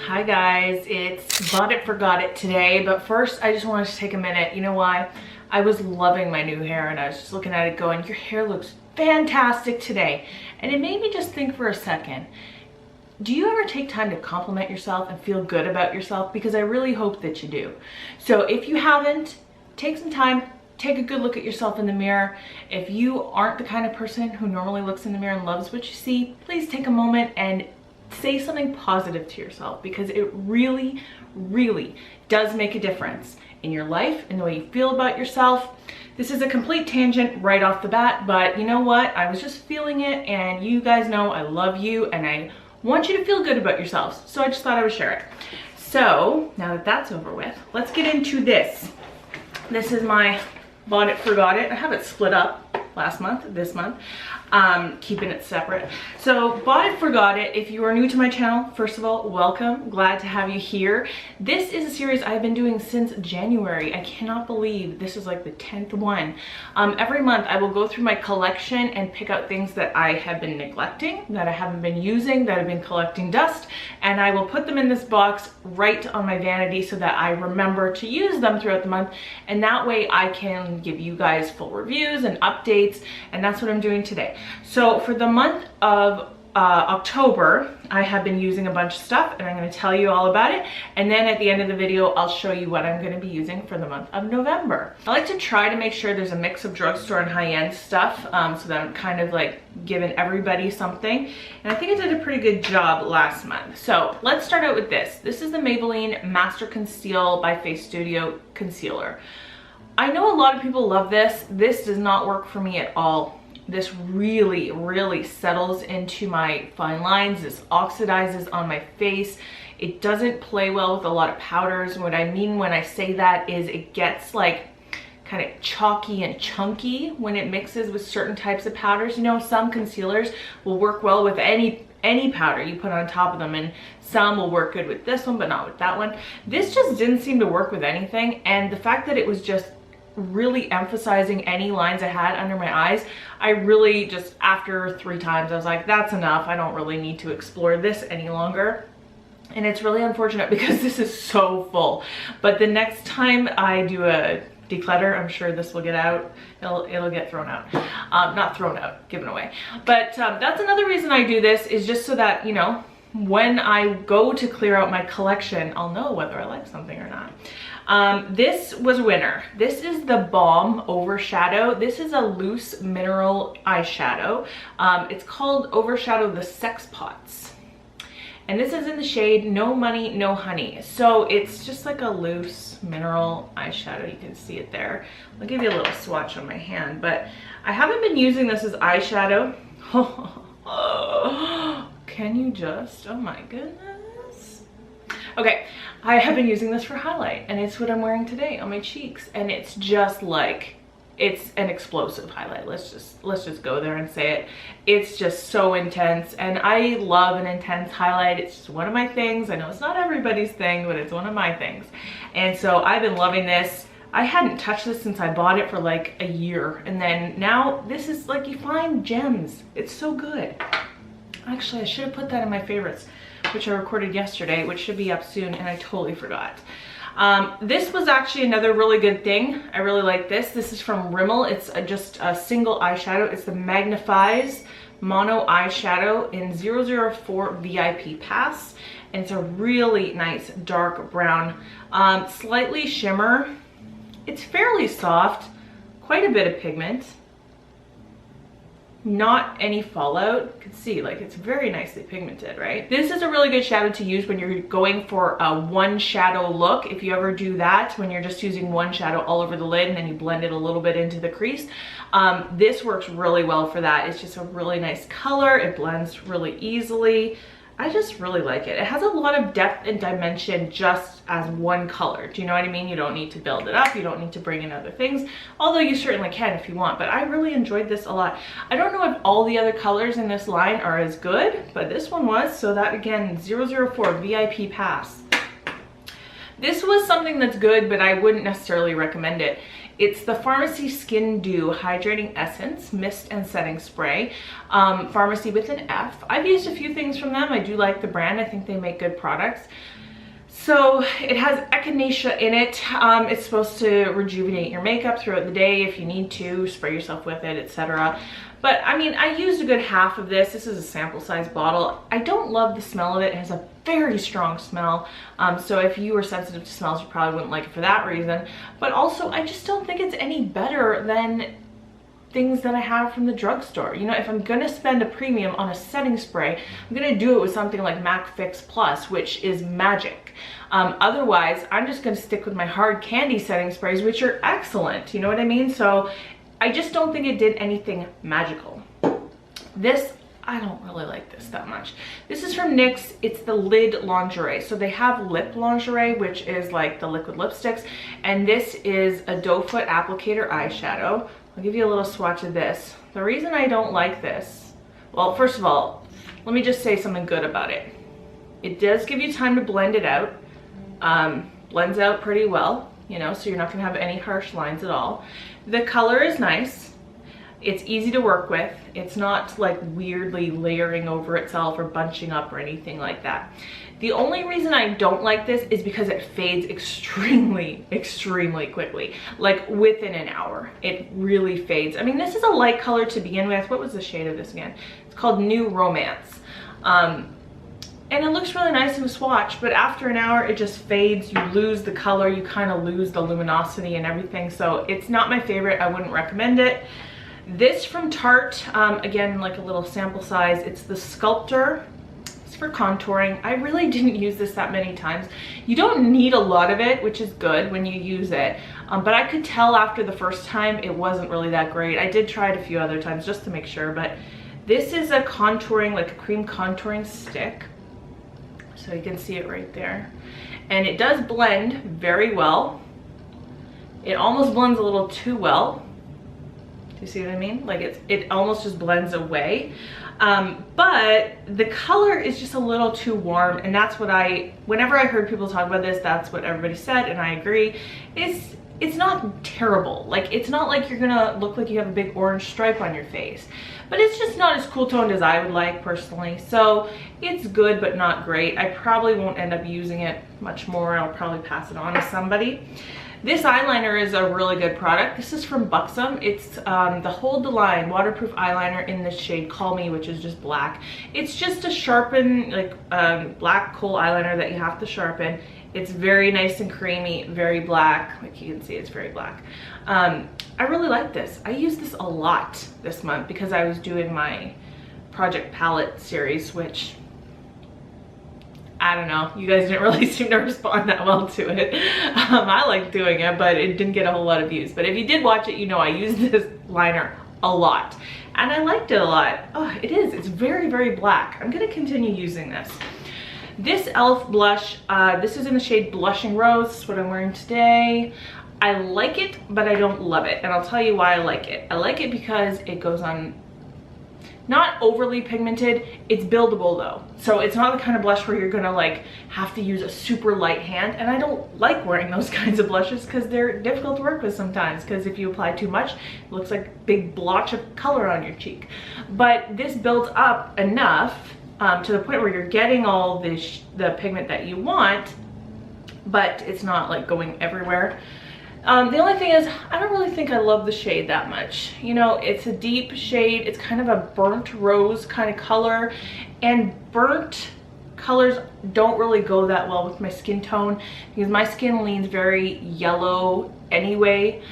Hi guys, it's Bought It Forgot It today, but first I just wanted to take a minute. You know why? I was loving my new hair and I was just looking at it going, your hair looks fantastic today. And it made me just think for a second, do you ever take time to compliment yourself and feel good about yourself? Because I really hope that you do. So if you haven't, take some time, take a good look at yourself in the mirror. If you aren't the kind of person who normally looks in the mirror and loves what you see, please take a moment and say something positive to yourself, because it really, really does make a difference in your life and the way you feel about yourself. This is a complete tangent right off the bat, but you know what? I was just feeling it, and you guys know I love you and I want you to feel good about yourselves. So I just thought I would share it. So now that that's over with, let's get into this. This is my Bought It Forgot It. I have it split up last month, this month, keeping it separate. So Bought It Forgot It, if you are new to my channel, first of all, welcome, glad to have you here. This is a series I've been doing since January. I cannot believe this is like the 10th one. Every month I will go through my collection and pick out things that I have been neglecting, that I haven't been using, that have been collecting dust, and I will put them in this box right on my vanity so that I remember to use them throughout the month, and that way I can give you guys full reviews and updates. And that's what I'm doing today. So for the month of October, I have been using a bunch of stuff, and I'm going to tell you all about it. And then at the end of the video, I'll show you what I'm going to be using for the month of November. I like to try to make sure there's a mix of drugstore and high-end stuff, so that I'm kind of like giving everybody something. And I think I did a pretty good job last month. So let's start out with this. This is the Maybelline Master Conceal by Face Studio Concealer. I know a lot of people love this. This does not work for me at all. This really, really settles into my fine lines. This oxidizes on my face. It doesn't play well with a lot of powders. And what I mean when I say that is it gets like kind of chalky and chunky when it mixes with certain types of powders. You know, some concealers will work well with any powder you put on top of them, and some will work good with this one but not with that one. This just didn't seem to work with anything, and the fact that it was just really emphasizing any lines I had under my eyes, I really just, after 3 times, I was like, that's enough. I don't really need to explore this any longer. And it's really unfortunate because this is so full. But the next time I do a declutter, I'm sure this will get out. It'll get thrown out. Not thrown out, given away. But that's another reason I do this, is just so that, you know, when I go to clear out my collection, I'll know whether I like something or not. This was a winner. This is the Balm Overshadow. This is a loose mineral eyeshadow. It's called Overshadow the Sex Pots. And this is in the shade No Money, No Honey. So it's just like a loose mineral eyeshadow. You can see it there. I'll give you a little swatch on my hand, but I haven't been using this as eyeshadow. Can you just, oh my goodness. Okay, I have been using this for highlight, and it's what I'm wearing today on my cheeks, and it's just like, it's an explosive highlight. Let's just go there and say it. It's just so intense, and I love an intense highlight. It's just one of my things. I know it's not everybody's thing, but it's one of my things. And so I've been loving this. I hadn't touched this since I bought it for like a year, and then now this is like, you find gems. It's so good. Actually, I should have put that in my favorites, which I recorded yesterday, which should be up soon, and I totally forgot. This was actually another really good thing. I really like this. This is from Rimmel. It's just a single eyeshadow. It's the Magnifies Mono Eyeshadow in 004 VIP Pass, and it's a really nice dark brown, slightly shimmer. It's fairly soft, quite a bit of pigment. Not any fallout. You can see, like, it's very nicely pigmented, right? This is a really good shadow to use when you're going for a one shadow look. If you ever do that, when you're just using one shadow all over the lid and then you blend it a little bit into the crease, this works really well for that. It's just a really nice color. It blends really easily. I just really like it. It has a lot of depth and dimension just as one color. Do you know what I mean? You don't need to build it up. You don't need to bring in other things, although you certainly can if you want. But I really enjoyed this a lot. I don't know if all the other colors in this line are as good, but this one was. So that, again, 004 VIP Pass. This was something that's good, but I wouldn't necessarily recommend it. It's the Pharmacy Skin Dew Hydrating Essence Mist and Setting Spray. Pharmacy with an F. I've used a few things from them. I do like the brand. I think they make good products. So it has echinacea in it. It's supposed to rejuvenate your makeup throughout the day if you need to, spray yourself with it, etc. But I mean, I used a good half of this. This is a sample size bottle. I don't love the smell of it. It has a very strong smell. So if you are sensitive to smells, you probably wouldn't like it for that reason. But also, I just don't think it's any better than things that I have from the drugstore. You know, if I'm gonna spend a premium on a setting spray, I'm gonna do it with something like MAC Fix Plus, which is magic. Otherwise, I'm just gonna stick with my hard candy setting sprays, which are excellent. You know what I mean? So I just don't think it did anything magical. This, I don't really like this that much. This is from NYX. It's the Lid Lingerie. So they have lip lingerie, which is like the liquid lipsticks. And this is a doe foot applicator eyeshadow. I'll give you a little swatch of this. The reason I don't like this, well, first of all, let me just say something good about it. It does give you time to blend it out. Blends out pretty well, you know, so you're not gonna have any harsh lines at all. The color is nice. It's easy to work with. It's not like weirdly layering over itself or bunching up or anything like that. The only reason I don't like this is because it fades extremely quickly, like within an hour. It really fades. I mean, this is a light color to begin with. What was the shade of this again? It's called New Romance. And it looks really nice in the swatch, but after an hour, it just fades. You lose the color, you kind of lose the luminosity and everything. So it's not my favorite. I wouldn't recommend it. This from Tarte, again, like a little sample size. It's the Sculptor. It's for contouring. I really didn't use this that many times. You don't need a lot of it, which is good when you use it. But I could tell after the first time it wasn't really that great. I did try it a few other times just to make sure, but this is a contouring, like a cream contouring stick. So you can see it right there. And it does blend very well. It almost blends a little too well. Do you see what I mean? Like it almost just blends away. But the color is just a little too warm, and that's what whenever I heard people talk about this, that's what everybody said, and I agree. It's not terrible. Like, it's not like you're gonna look like you have a big orange stripe on your face, but it's just not as cool toned as I would like personally. So it's good, but not great. I probably won't end up using it much more. I'll probably pass it on to somebody. This eyeliner is a really good product. This is from Buxom. It's the Hold the Line waterproof eyeliner in the shade Call Me, which is just black. It's just a sharpen, like black kohl eyeliner that you have to sharpen. It's very nice and creamy, very black. Like you can see, it's very black. I really like this. I used this a lot this month because I was doing my Project Palette series, which I don't know, you guys didn't really seem to respond that well to it. I like doing it, but it didn't get a whole lot of views. But if you did watch it, you know I used this liner a lot. And I liked it a lot. Oh, it's very black. I'm gonna continue using this. This e.l.f. blush, this is in the shade Blushing Rose. This is what I'm wearing today. I like it, but I don't love it. And I'll tell you why I like it. I like it because it goes on not overly pigmented. It's buildable though. So it's not the kind of blush where you're gonna like have to use a super light hand. And I don't like wearing those kinds of blushes because they're difficult to work with sometimes, because if you apply too much, it looks like a big blotch of color on your cheek. But this builds up enough to the point where you're getting all the pigment that you want, but it's not like going everywhere. The only thing is, I don't really think I love the shade that much. You know, it's a deep shade. It's kind of a burnt rose kind of color, and burnt colors don't really go that well with my skin tone because my skin leans very yellow anyway,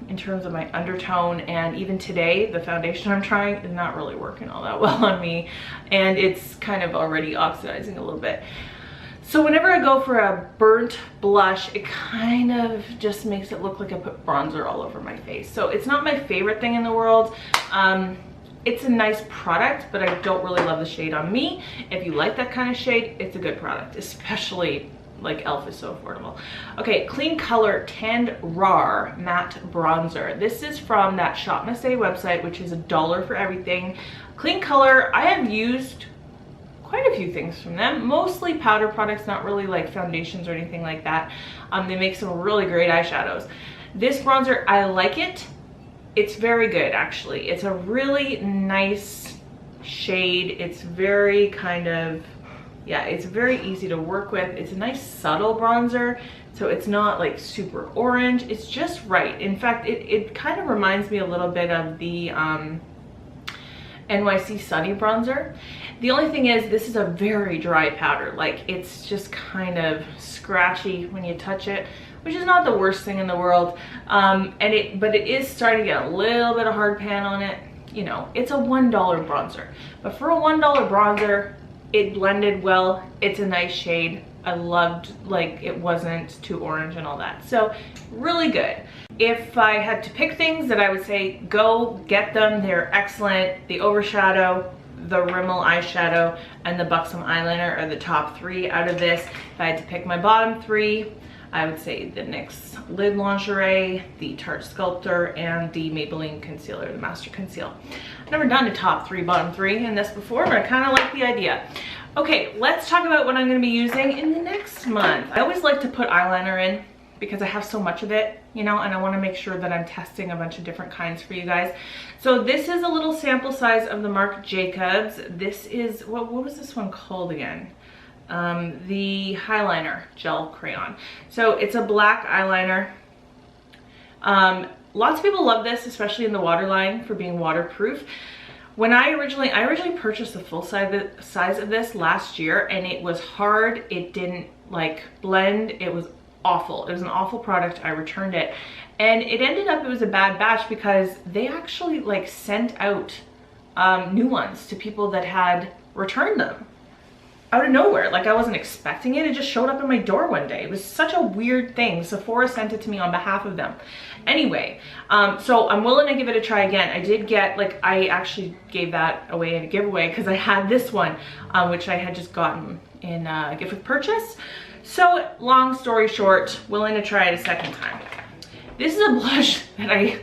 in terms of my undertone. And even today, the foundation I'm trying is not really working all that well on me, and it's kind of already oxidizing a little bit. So whenever I go for a burnt blush, it kind of just makes it look like I put bronzer all over my face. So it's not my favorite thing in the world. It's a nice product, but I don't really love the shade on me. If you like that kind of shade, it's a good product, especially like e.l.f. is so affordable. Okay, Clean Color Tanned Raw Matte Bronzer. This is from that Shop Must Say website, which is $1 for everything. Clean Color, I have used quite a few things from them, mostly powder products, not really like foundations or anything like that. They make some really great eyeshadows. This bronzer, I like it. It's very good, actually. It's a really nice shade. It's very kind of, yeah, it's very easy to work with. It's a nice subtle bronzer, so it's not like super orange. It's just right. In fact, it kind of reminds me a little bit of the NYC Sunny bronzer. The only thing is, this is a very dry powder. Like, it's just kind of scratchy when you touch it, which is not the worst thing in the world. But it is starting to get a little bit of hard pan on it. You know, it's a $1 bronzer, but for a $1 bronzer, it blended well. It's a nice shade. I loved, like, it wasn't too orange and all that. So really good. If I had to pick things that I would say, go get them. They're excellent. The Overshadow, the Rimmel eyeshadow, and the Buxom eyeliner are the top 3 out of this. If I had to pick my bottom 3, I would say the NYX Lid Lingerie, the Tarte Sculptor, and the Maybelline Concealer, the Master Conceal. I've never done a top 3, bottom 3 in this before, but I kind of like the idea. Okay, let's talk about what I'm going to be using in the next month. I always like to put eyeliner in because I have so much of it, you know, and I want to make sure that I'm testing a bunch of different kinds for you guys. So this is a little sample size of the Marc Jacobs. This is, what was this one called again? The Highliner Gel Crayon. So it's a black eyeliner. Lots of people love this, especially in the waterline, for being waterproof. When I originally purchased the full size of this last year, and it was hard. It didn't like blend. It was awful. It was an awful product. I returned it, and it ended up, it was a bad batch because they actually like sent out new ones to people that had returned them out of nowhere. Like, I wasn't expecting it. It just showed up in my door one day. It was such a weird thing. Sephora sent it to me on behalf of them. Anyway, so I'm willing to give it a try again. I did get, like, I actually gave that away in a giveaway because I had this one, which I had just gotten in a gift with purchase. So long story short, willing to try it a second time. This is a blush that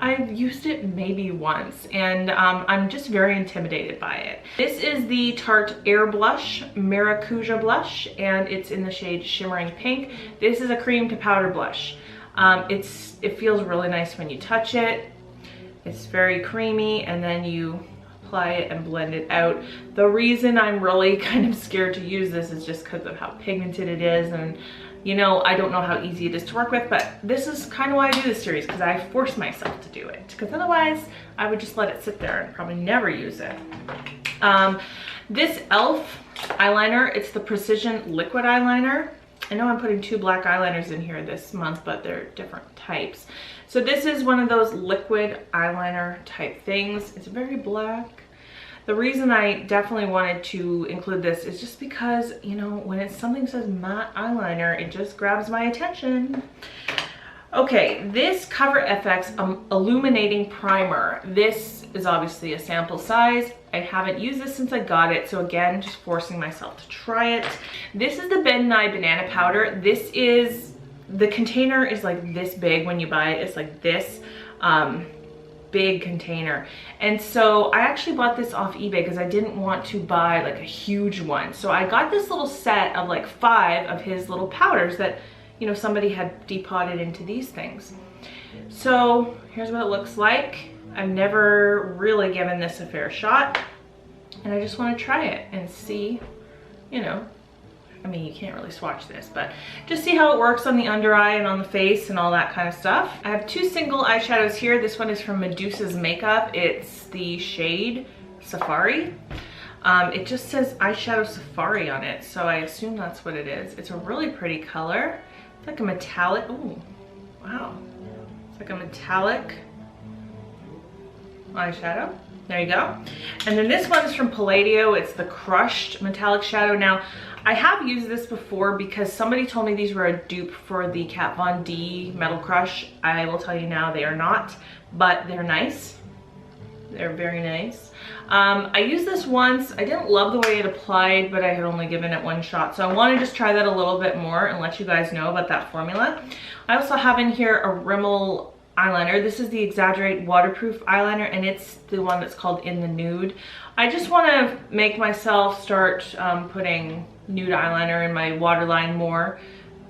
I've used it maybe once, and I'm just very intimidated by it. This is the Tarte Air Blush Maracuja Blush, and it's in the shade Shimmering Pink. This is a cream to powder blush. It feels really nice when you touch it. It's very creamy, and then you apply it and blend it out. The reason I'm really kind of scared to use this is just because of how pigmented it is, and you know, I don't know how easy it is to work with, but this is kind of why I do this series, because I force myself to do it, because otherwise I would just let it sit there and probably never use it. This e.l.f. eyeliner, it's the Precision Liquid Eyeliner. I know I'm putting 2 black eyeliners in here this month, but they're different types. So this is one of those liquid eyeliner type things. It's very black. The reason I definitely wanted to include this is just because, you know, when something says matte eyeliner, it just grabs my attention. Okay, this Cover FX Illuminating Primer. This is obviously a sample size. I haven't used this since I got it, so again, just forcing myself to try it. This is the Ben Nye Banana Powder. This is, the container is like this big when you buy it. It's like this. Big container, and so I actually bought this off eBay because I didn't want to buy like a huge one. So I got this little set of like 5 of his little powders that, you know, somebody had depotted into these things. So here's what it looks like. I've never really given this a fair shot, and I just want to try it and see, you know, I mean, you can't really swatch this, but just see how it works on the under eye and on the face and all that kind of stuff. I have 2 single eyeshadows here. This one is from Medusa's Makeup. It's the shade Safari. It just says Eyeshadow Safari on it, so I assume that's what it is. It's a really pretty color. It's like a metallic, ooh, wow. It's like a metallic eyeshadow. There you go. And then this one is from Palladio. It's the Crushed Metallic Shadow. Now, I have used this before because somebody told me these were a dupe for the Kat Von D Metal Crush. I will tell you now, they are not, but they're nice. They're very nice. I used this once. I didn't love the way it applied, but I had only given it 1 shot. So I want to just try that a little bit more and let you guys know about that formula. I also have in here a Rimmel eyeliner. This is the Exaggerate Waterproof Eyeliner, and it's the one that's called In the Nude. I just want to make myself start putting nude eyeliner in my waterline more.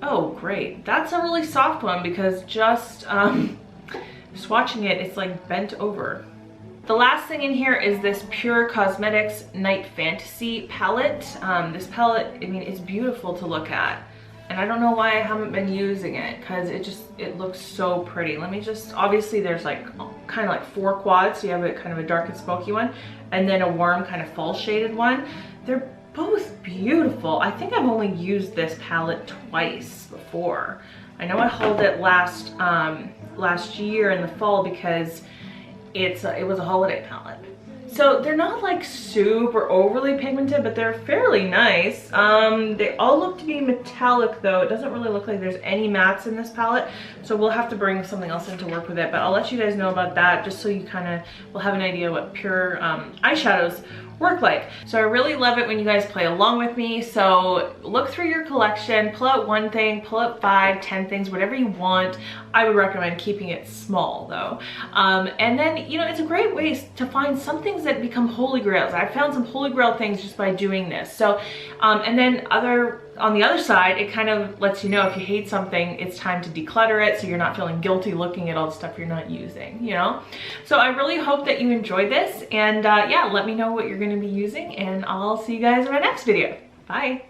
Oh, great. That's a really soft one because just swatching it, it's like bent over. The last thing in here is this Pure Cosmetics Night Fantasy palette. This palette, I mean, it's beautiful to look at. And I don't know why I haven't been using it because it looks so pretty. Let me just, obviously there's like kind of like 4 quads. So you have a kind of a dark and smoky one and then a warm kind of fall shaded one. They're both beautiful. I think I've only used this palette twice before. I know I hauled it last year in the fall because it was a holiday palette. So they're not like super overly pigmented, but they're fairly nice. They all look to be metallic though. It doesn't really look like there's any mattes in this palette. So we'll have to bring something else in to work with it, but I'll let you guys know about that just so you kind of will have an idea what Pure eyeshadows work like. So I really love it when you guys play along with me. So look through your collection, pull out one thing, pull out 5, 10 things, whatever you want. I would recommend keeping it small though. And then, you know, it's a great way to find some things that become holy grails. I've found some holy grail things just by doing this. So, and then on the other side, it kind of lets you know if you hate something, it's time to declutter it so you're not feeling guilty looking at all the stuff you're not using, you know? So I really hope that you enjoy this, and yeah, let me know what you're gonna be using, and I'll see you guys in my next video. Bye.